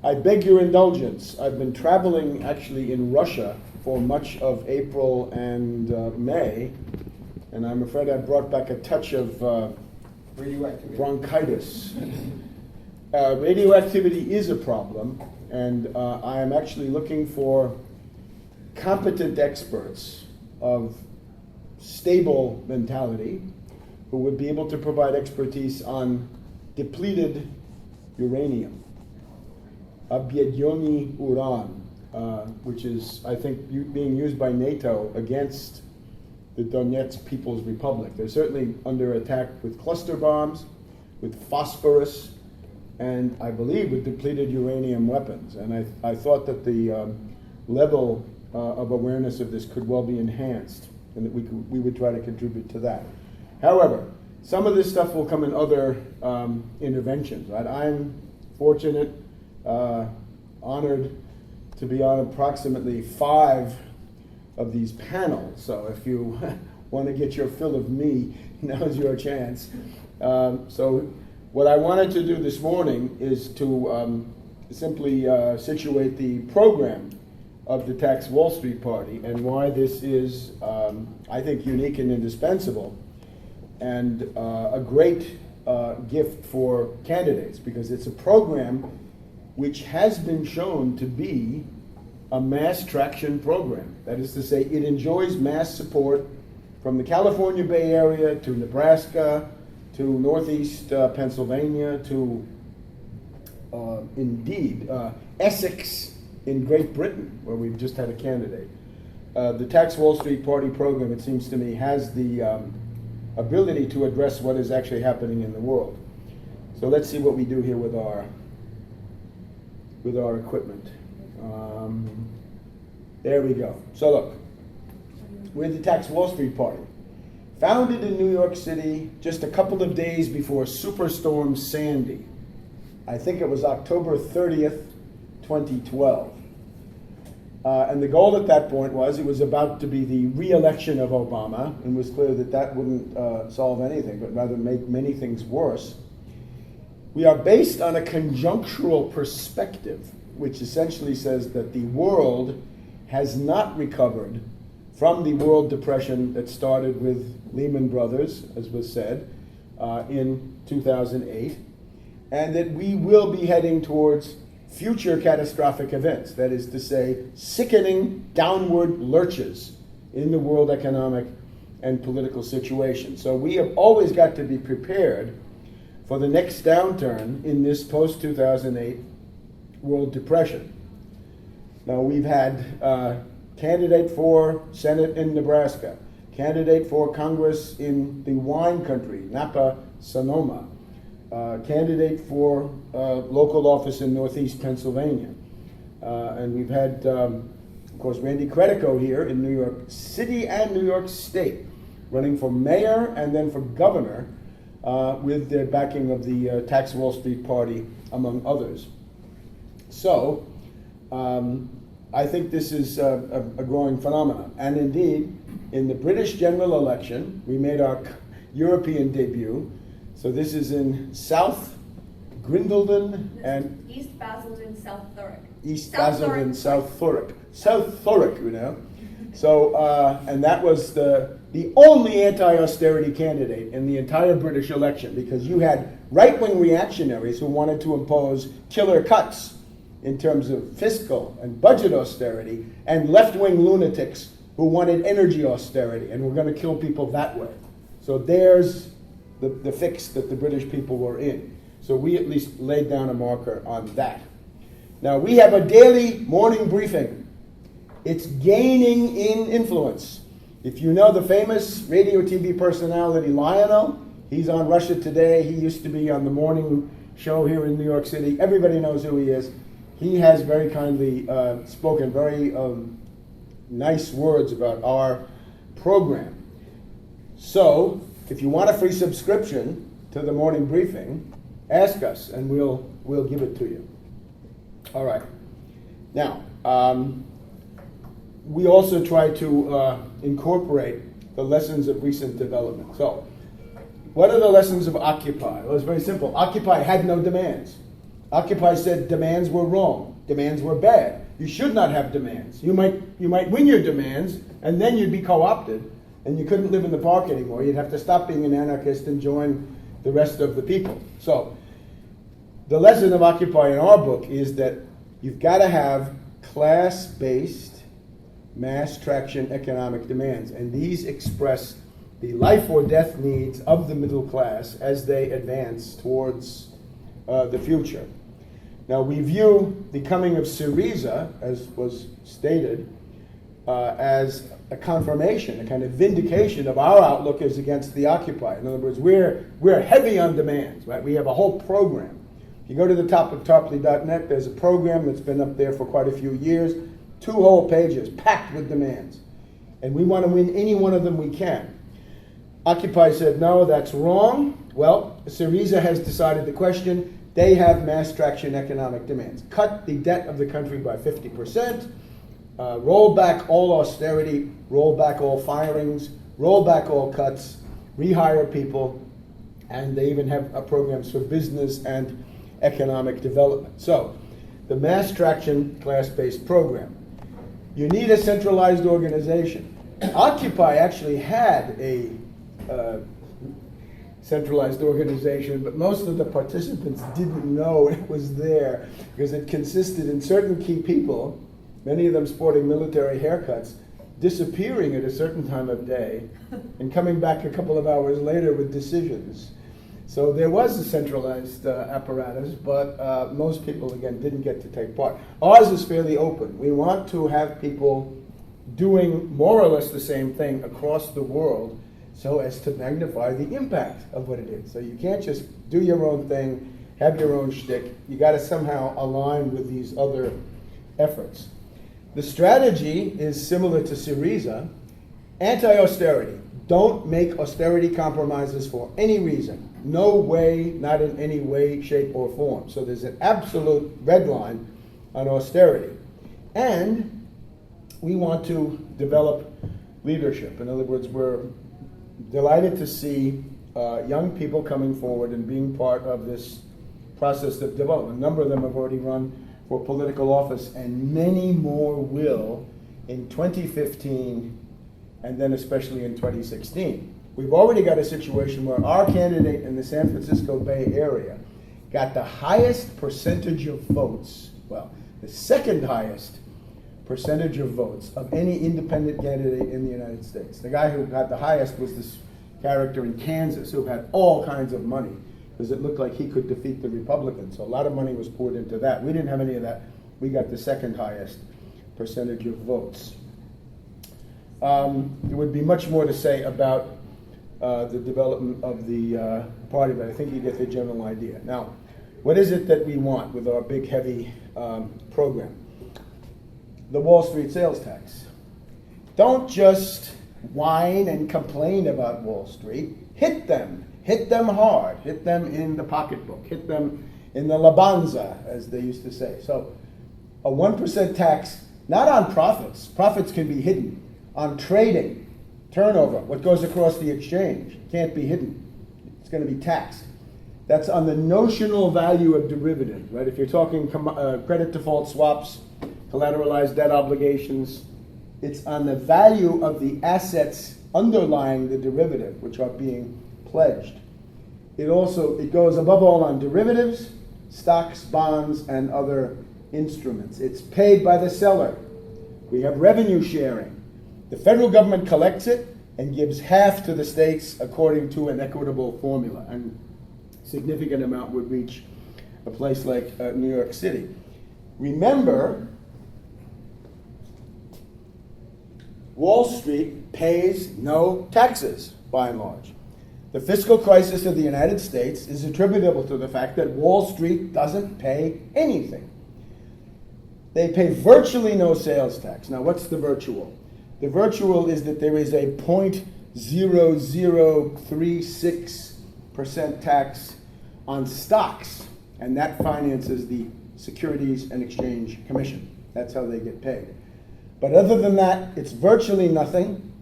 I beg your indulgence. I've been traveling actually in Russia for much of April and May, and I'm afraid I brought back a touch of bronchitis. Radioactivity is a problem, and I am actually looking for competent experts of stable mentality who would be able to provide expertise on depleted uranium, obyedyony uran, which is, I think, being used by NATO against the Donetsk People's Republic. They're certainly under attack with cluster bombs, with phosphorus, and I believe with depleted uranium weapons. And I thought that the level of awareness of this could well be enhanced, and that we would try to contribute to that. However, some of this stuff will come in other interventions. Right? I'm fortunate, honored to be on approximately 5 of these panels. So if you want to get your fill of me, now's your chance. So what I wanted to do this morning is to simply situate the program of the Tax Wall Street Party and why this is, I think, unique and indispensable, and a great gift for candidates, because it's a program which has been shown to be a mass traction program. That is to say, it enjoys mass support from the California Bay Area to Nebraska to Northeast Pennsylvania to indeed Essex in Great Britain, where we've just had a candidate. The Tax Wall Street Party program, it seems to me, has the ability to address what is actually happening in the world. So let's see what we do here with our equipment. There we go. So look, we're the Tax Wall Street Party, founded in New York City just a couple of days before Superstorm Sandy. I think it was October 30th, 2012. And the goal at that point was, it was about to be the re-election of Obama, and it was clear that that wouldn't solve anything, but rather make many things worse. We are based on a conjunctural perspective, which essentially says that the world has not recovered from the world depression that started with Lehman Brothers, as was said, in 2008, and that we will be heading towards future catastrophic events, that is to say, sickening downward lurches in the world economic and political situation. So we have always got to be prepared for the next downturn in this post-2008 world depression. Now, we've had candidate for Senate in Nebraska, candidate for Congress in the wine country, Napa, Sonoma, candidate for local office in Northeast Pennsylvania. And we've had, of course, Randy Credico here in New York City and New York State, running for mayor and then for governor, with the backing of the Tax Wall Street Party, among others. So, I think this is a growing phenomenon. And indeed, in the British general election, we made our European debut. So this is in South Grindleton and East Basildon, South Thurrock. East Basildon, South Thurrock. South Thurrock, you know. So, and that was the only anti-austerity candidate in the entire British election, because you had right-wing reactionaries who wanted to impose killer cuts in terms of fiscal and budget austerity, and left-wing lunatics who wanted energy austerity and were going to kill people that way. So there's the fix that the British people were in. So we at least laid down a marker on that. Now, we have a daily morning briefing. It's gaining in influence. If you know the famous radio TV personality Lionel, he's on Russia Today. He used to be on the morning show here in New York City. Everybody knows who he is. He has very kindly spoken very nice words about our program. So, if you want a free subscription to the morning briefing, ask us and we'll give it to you. All right. Now, we also try to incorporate the lessons of recent development. So, what are the lessons of Occupy? Well, it's very simple. Occupy had no demands. Occupy said demands were wrong. Demands were bad. You should not have demands. You might win your demands, and then you'd be co-opted, and you couldn't live in the park anymore. You'd have to stop being an anarchist and join the rest of the people. So, the lesson of Occupy in our book is that you've got to have class-based mass traction economic demands, and these express the life or death needs of the middle class as they advance towards the future. Now, we view the coming of Syriza, as was stated, as a confirmation, a kind of vindication of our outlook as against the Occupy. In other words, we're heavy on demands, right? We have a whole program. If you go to the top of Tarpley.net, there's a program that's been up there for quite a few years, 2 whole pages packed with demands. And we want to win any one of them we can. Occupy said, no, that's wrong. Well, Syriza has decided the question. They have mass traction economic demands. Cut the debt of the country by 50%, roll back all austerity, roll back all firings, roll back all cuts, rehire people, and they even have programs for business and economic development. So, the mass traction class-based program. You need a centralized organization. Occupy actually had a centralized organization, but most of the participants didn't know it was there because it consisted in certain key people, many of them sporting military haircuts, disappearing at a certain time of day and coming back a couple of hours later with decisions. So there was a centralized apparatus, but most people, again, didn't get to take part. Ours is fairly open. We want to have people doing more or less the same thing across the world so as to magnify the impact of what it is. So you can't just do your own thing, have your own shtick. You got to somehow align with these other efforts. The strategy is similar to Syriza. Anti-austerity. Don't make austerity compromises for any reason. No way, not in any way, shape, or form. So there's an absolute red line on austerity. And we want to develop leadership. In other words, we're delighted to see young people coming forward and being part of this process of development. A number of them have already run for political office, and many more will in 2015 and then especially in 2016. We've already got a situation where our candidate in the San Francisco Bay Area got the highest percentage of votes, well, the second highest percentage of votes of any independent candidate in the United States. The guy who got the highest was this character in Kansas who had all kinds of money because it looked like he could defeat the Republicans. So a lot of money was poured into that. We didn't have any of that. We got the second highest percentage of votes. There would be much more to say about the development of the party, but I think you get the general idea. Now, what is it that we want with our big, heavy program? The Wall Street sales tax. Don't just whine and complain about Wall Street. Hit them hard. Hit them in the pocketbook. Hit them in the labanza, as they used to say. So, a 1% tax, not on profits. Profits can be hidden. On trading, turnover, what goes across the exchange, can't be hidden. It's going to be taxed. That's on the notional value of derivatives, right? If you're talking credit default swaps, collateralized debt obligations, it's on the value of the assets underlying the derivative, which are being pledged. It goes above all on derivatives, stocks, bonds, and other instruments. It's paid by the seller. We have revenue sharing. The federal government collects it and gives half to the states according to an equitable formula. And a significant amount would reach a place like New York City. Remember, Wall Street pays no taxes, by and large. The fiscal crisis of the United States is attributable to the fact that Wall Street doesn't pay anything. They pay virtually no sales tax. Now, what's the virtual? The virtual is that there is a 0.0036% tax on stocks, and that finances the Securities and Exchange Commission. That's how they get paid. But other than that, it's virtually nothing.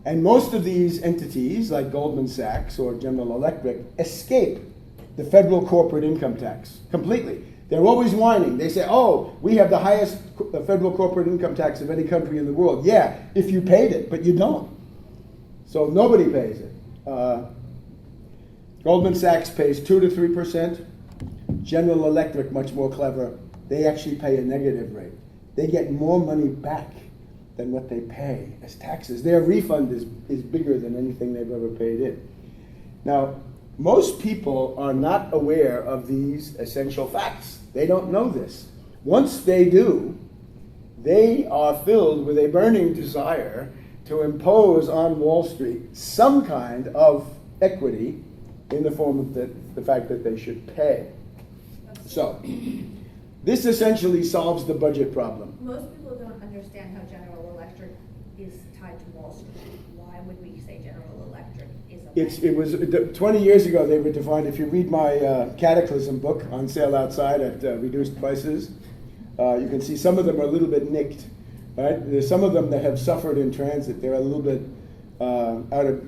And most of these entities, like Goldman Sachs or General Electric, escape the federal corporate income tax completely. They're always whining. They say, oh, we have the highest federal corporate income tax of any country in the world. Yeah, if you paid it, but you don't. So nobody pays it. Goldman Sachs pays 2 to 3%. General Electric, much more clever, they actually pay a negative rate. They get more money back than what they pay as taxes. Their refund is bigger than anything they've ever paid in. Now, most people are not aware of these essential facts. They don't know this. Once they do, they are filled with a burning desire to impose on Wall Street some kind of equity in the form of the fact that they should pay. So, this essentially solves the budget problem. Most people don't understand how General Electric is tied to Wall Street. Why would we say General Electric is a bank? It was 20 years ago they were defined. If you read my Cataclysm book on sale outside at reduced prices, you can see some of them are a little bit nicked. Right? There's some of them that have suffered in transit. They're a little bit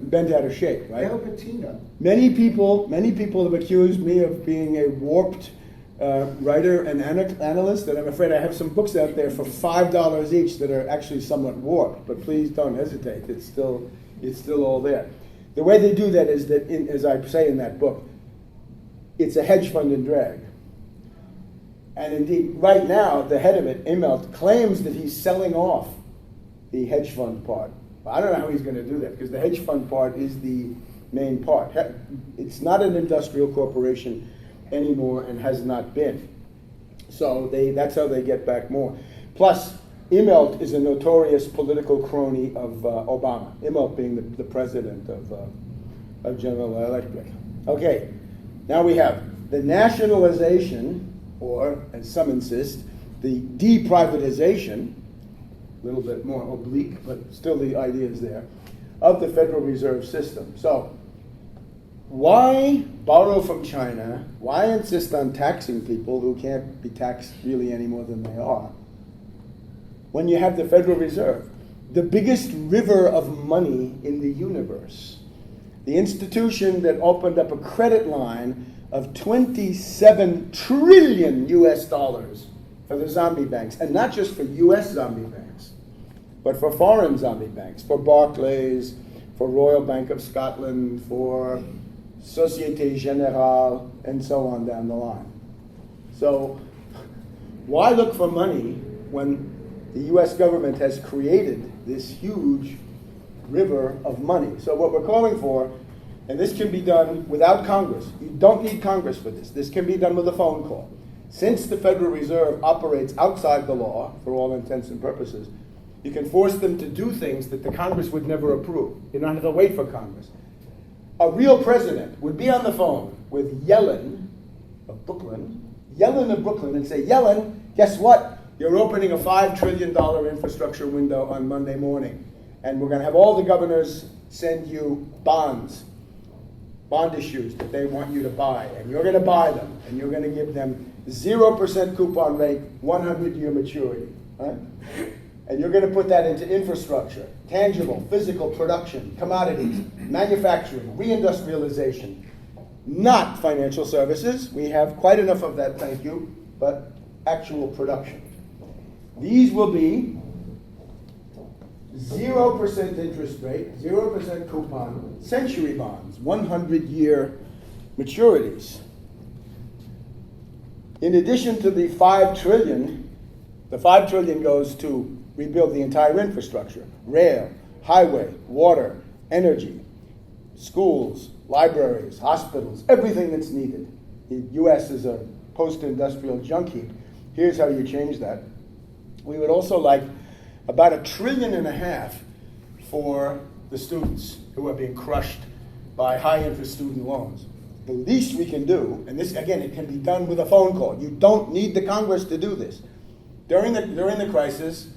bent out of shape. Right? Patina. Many people have accused me of being a warped writer and analyst, and I'm afraid I have some books out there for $5 each that are actually somewhat warped. But please don't hesitate; it's still all there. The way they do that is that, as I say in that book, it's a hedge fund in drag. And indeed, right now, the head of it, Immelt, claims that he's selling off the hedge fund part. I don't know how he's going to do that, because the hedge fund part is the main part. It's not an industrial corporation anymore and has not been. So that's how they get back more. Plus, Immelt is a notorious political crony of Obama, Immelt being the president of General Electric. Okay, now we have the nationalization, or, as some insist, the deprivatization, a little bit more oblique, but still the idea is there, of the Federal Reserve System. So, why borrow from China? Why insist on taxing people who can't be taxed really any more than they are, when you have the Federal Reserve, the biggest river of money in the universe, the institution that opened up a credit line of 27 trillion US dollars for the zombie banks, and not just for US zombie banks, but for foreign zombie banks, for Barclays, for Royal Bank of Scotland, for Societe Generale, and so on down the line. So, why look for money when the US government has created this huge river of money? So what we're calling for, and this can be done without Congress. You don't need Congress for this. This can be done with a phone call. Since the Federal Reserve operates outside the law, for all intents and purposes, you can force them to do things that the Congress would never approve. You don't have to wait for Congress. A real president would be on the phone with Yellen of Brooklyn, and say, Yellen, guess what? You're opening a $5 trillion infrastructure window on Monday morning. And we're going to have all the governors send you bond issues that they want you to buy. And you're going to buy them. And you're going to give them 0% coupon rate, 100-year maturity. Right? And you're going to put that into infrastructure, tangible, physical production, commodities, manufacturing, reindustrialization, not financial services. We have quite enough of that, thank you, but actual production. These will be 0% interest rate, 0% coupon, century bonds, 100-year maturities. In addition to the $5 trillion, the $5 trillion goes to rebuild the entire infrastructure, rail, highway, water, energy, schools, libraries, hospitals, everything that's needed. The U.S. is a post-industrial junk heap. Here's how you change that. We would also like about $1.5 trillion for the students who are being crushed by high-interest student loans. The least we can do, and this, again, it can be done with a phone call. You don't need the Congress to do this. During the crisis,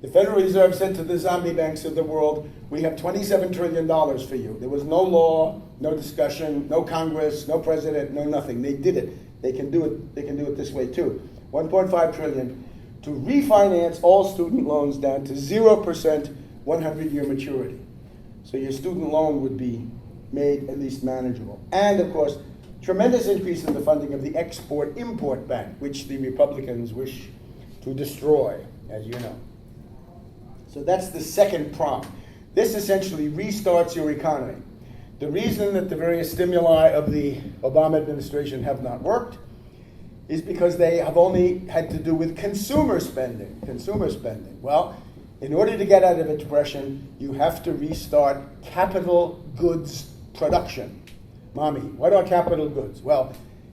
the Federal Reserve said to the zombie banks of the world, we have $27 trillion for you. There was no law, no discussion, no Congress, no president, no nothing. They did it. They can do it this way too. $1.5 trillion to refinance all student loans down to 0% 100-year maturity. So your student loan would be made at least manageable. And of course, tremendous increase in the funding of the Export-Import Bank, which the Republicans wish to destroy, as you know. So that's the second prong. This essentially restarts your economy. The reason that the various stimuli of the Obama administration have not worked is because they have only had to do with consumer spending. Consumer spending. Well, in order to get out of a depression, you have to restart capital goods production. Mommy, what are capital goods? Well,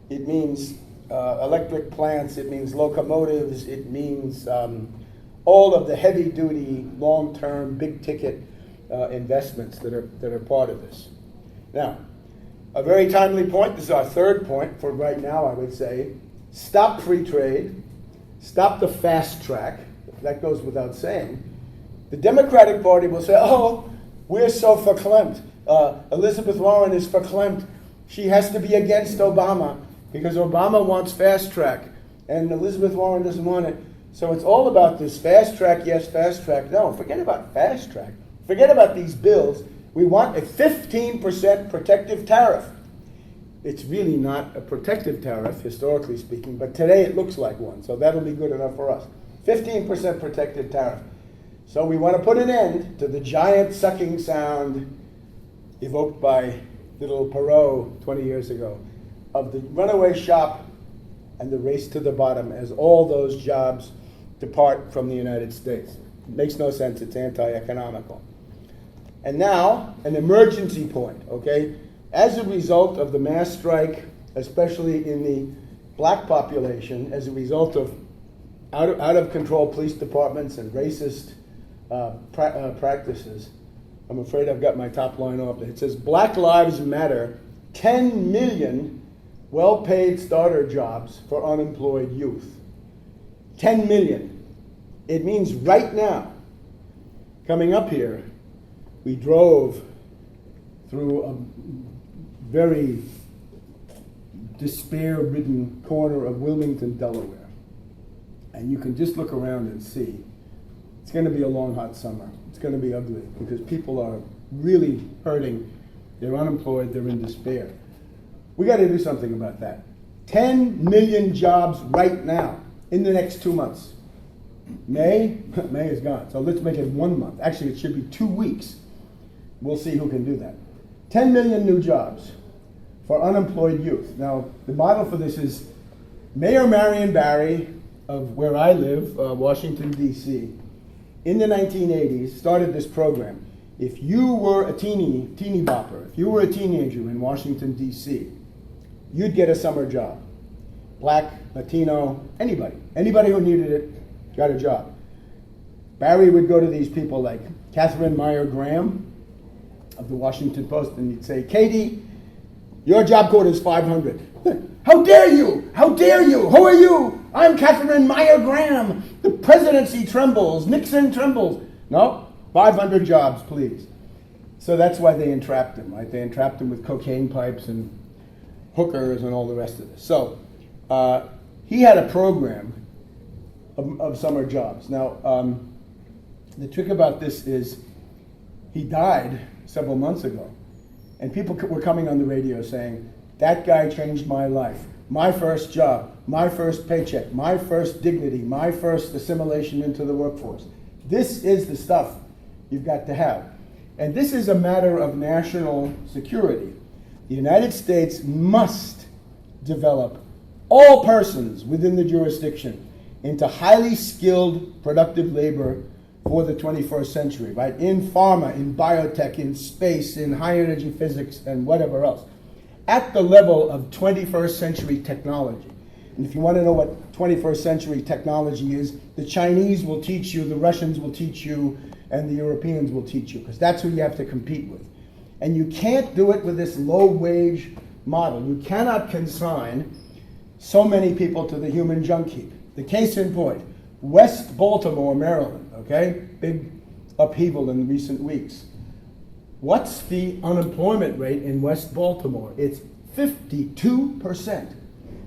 it means electric plants, it means locomotives, it means all of the heavy-duty, long-term, big-ticket investments that are part of this. Now, a very timely point, this is our third point for right now, I would say, stop free trade, stop the fast track, that goes without saying. The Democratic Party will say, oh, we're so verklempt. Elizabeth Warren is verklempt. She has to be against Obama because Obama wants fast track and Elizabeth Warren doesn't want it. So it's all about this fast track, yes, fast track. No, forget about fast track. Forget about these bills. We want a 15% protective tariff. It's really not a protective tariff, historically speaking, but today it looks like one, so that'll be good enough for us. 15% protective tariff. So we want to put an end to the giant sucking sound evoked by little Perot 20 years ago of the runaway shop and the race to the bottom as all those jobs depart from the United States. It makes no sense. It's anti-economical. And now, an emergency point, okay? As a result of the mass strike, especially in the black population, as a result of out of control police departments and racist practices, I'm afraid I've got my top line off. It says, Black Lives Matter, 10 million well-paid starter jobs for unemployed youth. 10 million. It means right now, coming up here, we drove through a very despair-ridden corner of Wilmington, Delaware. And you can just look around and see. It's going to be a long, hot summer. It's going to be ugly because people are really hurting. They're unemployed. They're in despair. We got to do something about that. 10 million jobs right now in the next 2 months. May is gone. So let's make it 1 month. Actually, it should be 2 weeks. We'll see who can do that. 10 million new jobs for unemployed youth. Now, the model for this is Mayor Marion Barry of where I live, Washington, D.C., in the 1980s started this program. If you were a teeny bopper, if you were a teenager in Washington, D.C., you'd get a summer job. Black, Latino, anybody who needed it got a job. Barry would go to these people like Catherine Meyer Graham of the Washington Post, and he'd say, Katie, your job quota is 500. How dare you? How dare you? Who are you? I'm Catherine Meyer Graham. The presidency trembles. Nixon trembles. No, 500 jobs, please. So that's why they entrapped him, right? They entrapped him with cocaine pipes and hookers and all the rest of this. So he had a program of summer jobs. Now, the trick about this is he died several months ago, and people were coming on the radio saying, that guy changed my life. My first job, my first paycheck, my first dignity, my first assimilation into the workforce. This is the stuff you've got to have. And this is a matter of national security. The United States must develop all persons within the jurisdiction into highly skilled, productive labor for the 21st century, right? In pharma, in biotech, in space, in high energy physics, and whatever else. At the level of 21st century technology. And if you want to know what 21st century technology is, the Chinese will teach you, the Russians will teach you, and the Europeans will teach you, because that's who you have to compete with. And you can't do it with this low-wage model. You cannot consign so many people to the human junk heap. The case in point, West Baltimore, Maryland, okay? Big upheaval in recent weeks. What's the unemployment rate in West Baltimore? It's 52%.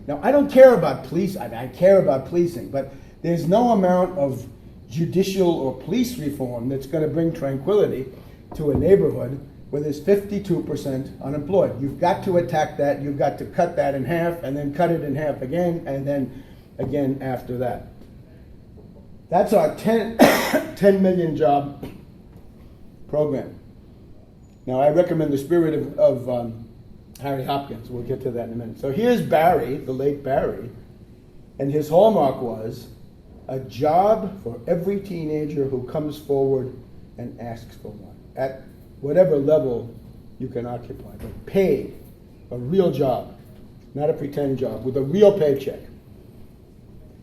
Now, I don't care about police. I care about policing, but there's no amount of judicial or police reform that's going to bring tranquility to a neighborhood where there's 52% unemployed. You've got to attack that. You've got to cut that in half, and then cut it in half again, and then again after that. That's our 10 million job program. Now, I recommend the spirit of Harry Hopkins. We'll get to that in a minute. So here's Barry, the late Barry, and his hallmark was a job for every teenager who comes forward and asks for one, at whatever level you can occupy, but paid, a real job, not a pretend job, with a real paycheck.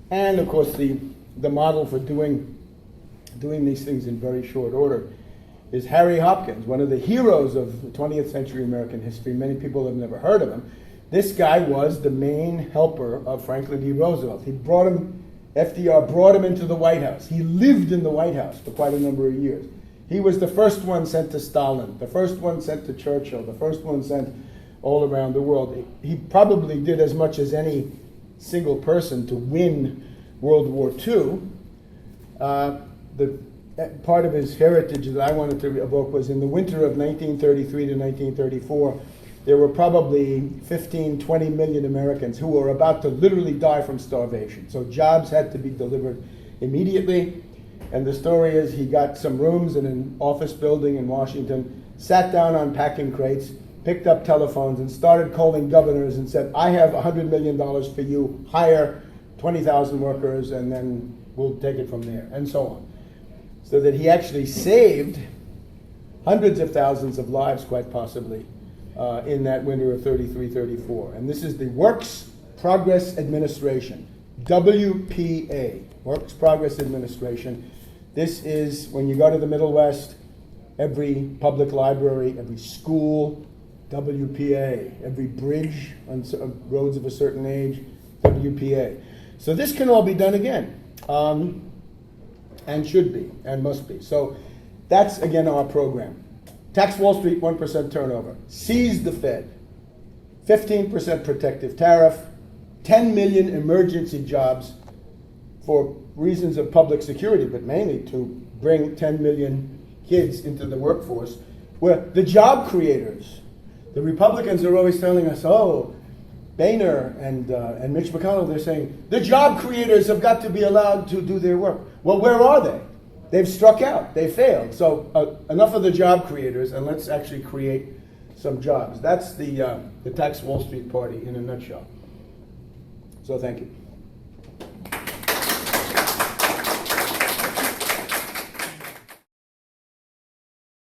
And of course, the model for doing these things in very short order is Harry Hopkins, one of the heroes of 20th century American history. Many people have never heard of him. This guy was the main helper of Franklin D. Roosevelt. FDR brought him into the White House. He lived in the White House for quite a number of years. He was the first one sent to Stalin, the first one sent to Churchill, the first one sent all around the world. He probably did as much as any single person to win World War II. The part of his heritage that I wanted to evoke was in the winter of 1933 to 1934, there were probably 15, 20 million Americans who were about to literally die from starvation. So jobs had to be delivered immediately. And the story is he got some rooms in an office building in Washington, sat down on packing crates, picked up telephones, and started calling governors and said, I have $100 million for you, hire 20,000 workers, and then we'll take it from there, and so on. So that he actually saved hundreds of thousands of lives, quite possibly, in that winter of 33-34. And this is the Works Progress Administration, WPA, Works Progress Administration. This is, when you go to the Middle West, every public library, every school, WPA, every bridge on roads of a certain age, WPA. So this can all be done again, and should be, and must be. So that's, again, our program. Tax Wall Street, 1% turnover. Seize the Fed. 15% protective tariff. 10 million emergency jobs for reasons of public security, but mainly to bring 10 million kids into the workforce. Where the job creators, the Republicans are always telling us, oh, Boehner and Mitch McConnell, they're saying, the job creators have got to be allowed to do their work. Well, where are they? They've struck out. They failed. So enough of the job creators, and let's actually create some jobs. That's the Tax Wall Street Party in a nutshell. So thank you.